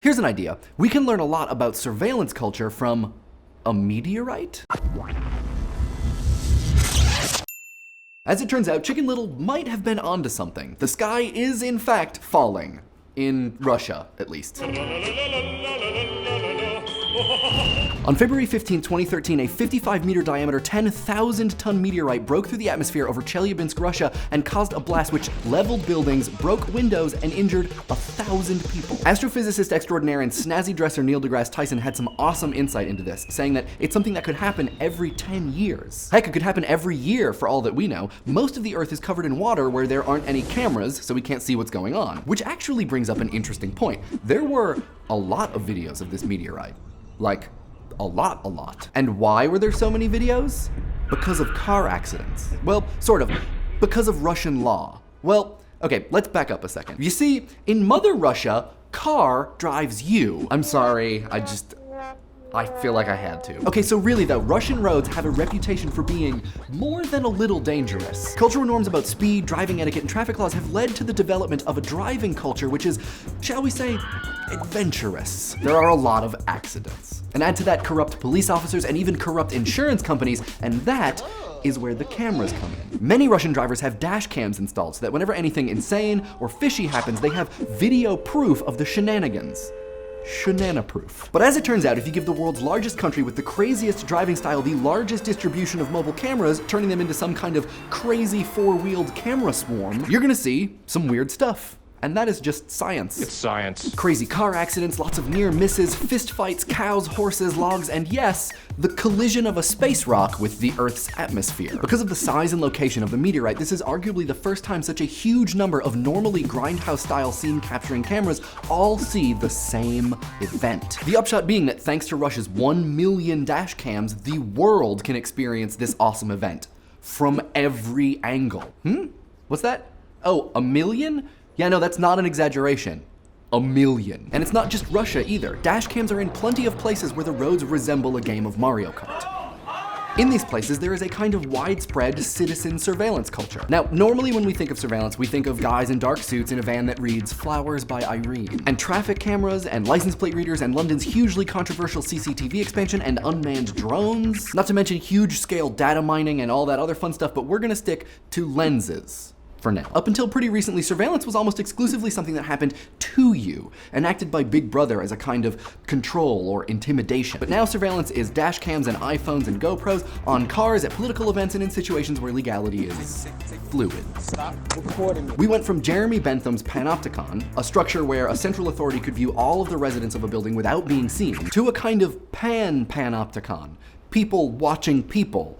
Here's an idea. We can learn a lot about surveillance culture from a meteorite? As it turns out, Chicken Little might have been onto something. The sky is in fact falling. In Russia, at least. On February 15, 2013, a 55-meter diameter, 10,000-ton meteorite broke through the atmosphere over Chelyabinsk, Russia, and caused a blast which leveled buildings, broke windows, and injured 1,000 people. Astrophysicist extraordinaire and snazzy dresser Neil deGrasse Tyson had some awesome insight into this, saying that it's something that could happen every 10 years. Heck, it could happen every year for all that we know. Most of the Earth is covered in water where there aren't any cameras, so we can't see what's going on. Which actually brings up an interesting point. There were a lot of videos of this meteorite. Like, a lot. And why were there so many videos? Because of car accidents. Well, sort of. Because of Russian law. Well, okay, let's back up a second. You see, in Mother Russia, car drives you. I'm sorry, I feel like I had to. Okay, so really though, Russian roads have a reputation for being more than a little dangerous. Cultural norms about speed, driving etiquette, and traffic laws have led to the development of a driving culture which is, shall we say, adventurous. There are a lot of accidents. And add to that corrupt police officers and even corrupt insurance companies, and that is where the cameras come in. Many Russian drivers have dash cams installed so that whenever anything insane or fishy happens, they have video proof of the shenanigans. Shenana-proof. But as it turns out, if you give the world's largest country with the craziest driving style the largest distribution of mobile cameras, turning them into some kind of crazy four-wheeled camera swarm, you're gonna see some weird stuff. And that is just science. It's science. Crazy car accidents, lots of near misses, fist fights, cows, horses, logs, and yes, the collision of a space rock with the Earth's atmosphere. Because of the size and location of the meteorite, this is arguably the first time such a huge number of normally grindhouse-style scene-capturing cameras all see the same event. The upshot being that thanks to Russia's 1 million dash cams, the world can experience this awesome event. From every angle. What's that? Oh, 1 million? Yeah, no, that's not an exaggeration. 1 million. And it's not just Russia either. Dash cams are in plenty of places where the roads resemble a game of Mario Kart. In these places, there is a kind of widespread citizen surveillance culture. Now, normally when we think of surveillance, we think of guys in dark suits in a van that reads "Flowers by Irene." And traffic cameras, and license plate readers, and London's hugely controversial CCTV expansion, and unmanned drones. Not to mention huge-scale data mining and all that other fun stuff, but we're gonna stick to lenses. For now. Up until pretty recently, surveillance was almost exclusively something that happened to you, enacted by Big Brother as a kind of control or intimidation. But now surveillance is dash cams and iPhones and GoPros on cars, at political events, and in situations where legality is fluid. Stop recording me. We went from Jeremy Bentham's Panopticon, a structure where a central authority could view all of the residents of a building without being seen, to a kind of Panopticon, people watching people.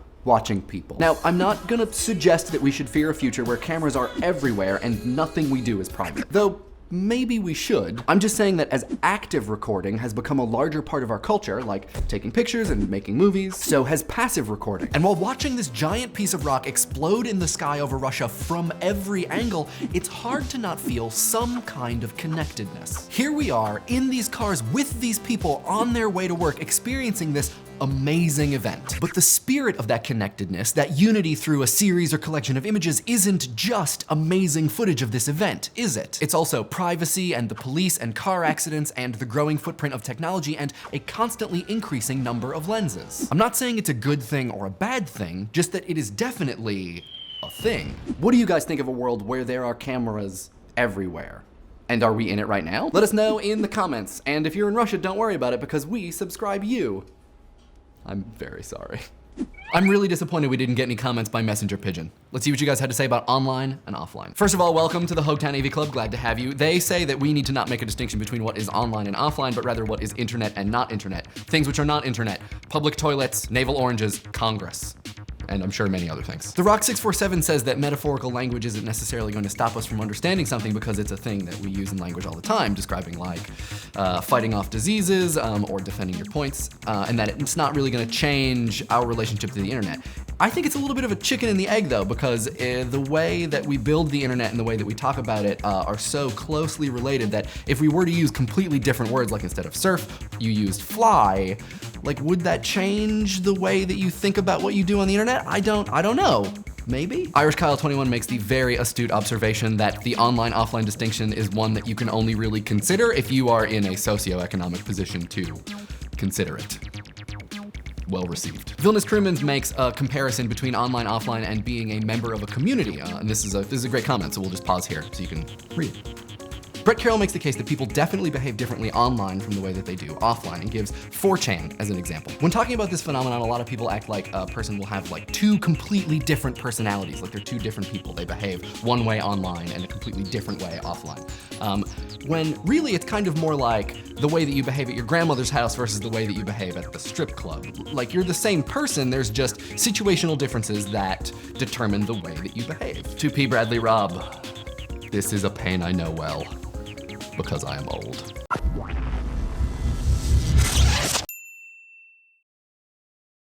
Now, I'm not gonna suggest that we should fear a future where cameras are everywhere and nothing we do is private. Though, maybe we should. I'm just saying that as active recording has become a larger part of our culture, like taking pictures and making movies, so has passive recording. And while watching this giant piece of rock explode in the sky over Russia from every angle, it's hard to not feel some kind of connectedness. Here we are in these cars with these people on their way to work, experiencing this amazing event. But the spirit of that connectedness, that unity through a series or collection of images, isn't just amazing footage of this event, is it? It's also privacy and the police and car accidents and the growing footprint of technology and a constantly increasing number of lenses. I'm not saying it's a good thing or a bad thing, just that it is definitely a thing. What do you guys think of a world where there are cameras everywhere? And are we in it right now? Let us know in the comments. And if you're in Russia, don't worry about it because we subscribe you. I'm very sorry. I'm really disappointed we didn't get any comments by Messenger Pigeon. Let's see what you guys had to say about online and offline. First of all, welcome to the Hogetown AV Club, glad to have you. They say that we need to not make a distinction between what is online and offline, but rather what is internet and not internet. Things which are not internet, public toilets, navel oranges, Congress. And I'm sure many other things. The Rock647 says that metaphorical language isn't necessarily going to stop us from understanding something because it's a thing that we use in language all the time, describing like fighting off diseases or defending your points, and that it's not really gonna change our relationship to the internet. I think it's a little bit of a chicken and the egg though, because the way that we build the internet and the way that we talk about it are so closely related that if we were to use completely different words, like instead of surf, you used fly, like would that change the way that you think about what you do on the internet? I don't know. Maybe? Irish Kyle 21 makes the very astute observation that the online-offline distinction is one that you can only really consider if you are in a socioeconomic position to consider it. Well received. Vilnius Krumans makes a comparison between online, offline, and being a member of a community. And this is a great comment, so we'll just pause here so you can read it. Brett Carroll makes the case that people definitely behave differently online from the way that they do offline, and gives 4chan as an example. When talking about this phenomenon, a lot of people act like a person will have like two completely different personalities, like they're two different people. They behave one way online and a completely different way offline. When really it's kind of more like the way that you behave at your grandmother's house versus the way that you behave at the strip club. Like you're the same person, there's just situational differences that determine the way that you behave. To P. Bradley Robb, this is a pain I know well, because I am old.